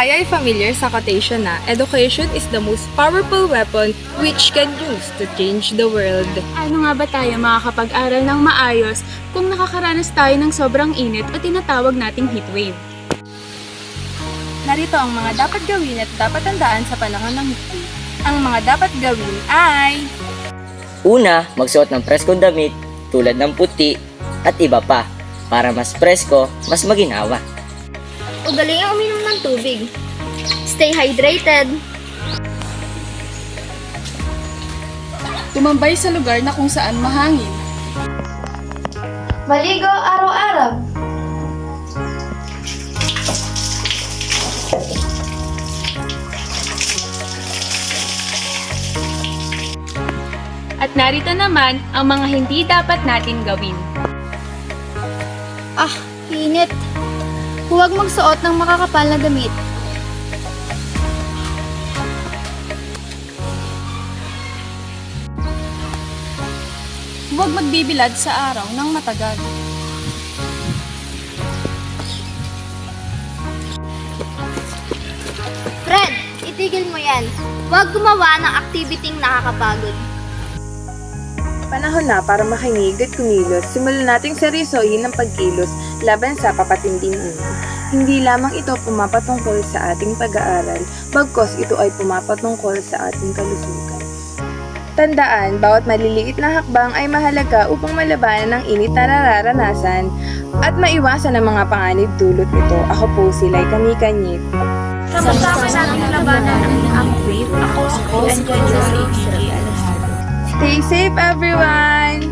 tayo ay familiar sa quotation na education is the most powerful weapon which can use to change the world. Ano nga ba tayo makakapag-aral ng maayos kung nakakaranas tayo ng sobrang init o tinatawag nating heatwave? Narito ang mga dapat gawin at dapat tandaan sa panahon ng heatwave. Ang mga dapat gawin ay Una, magsuot ng preskong damit tulad ng puti at iba pa para mas presko, mas maginhawa. Ugaling uminom ng tubig. Stay hydrated. Tumambay sa lugar na kung saan mahangin. Maligo araw-araw. At narito naman ang mga hindi dapat natin gawin. Init. Huwag magsuot ng makakapal na damit. Huwag magbibilad sa araw ng matagal. Fred, itigil mo yan. Huwag gumawa ng aktibiting nakakapagod. panahon na para makinig at kumilos. Simulan nating seryosohin ang pagkilos laban sa papatinding init. Hindi lamang ito pumapatungkol sa ating pag-aaral, bagkus ito ay pumapatungkol sa ating kalusugan. Tandaan, bawat maliliit na hakbang ay mahalaga upang malabanan ang init na nararanasan at maiwasan ang mga panganib dulot nito. Ako po si Laika Nikanyit. Sama-sama natin labanan ang wave. Ako si Angelina. Stay safe everyone!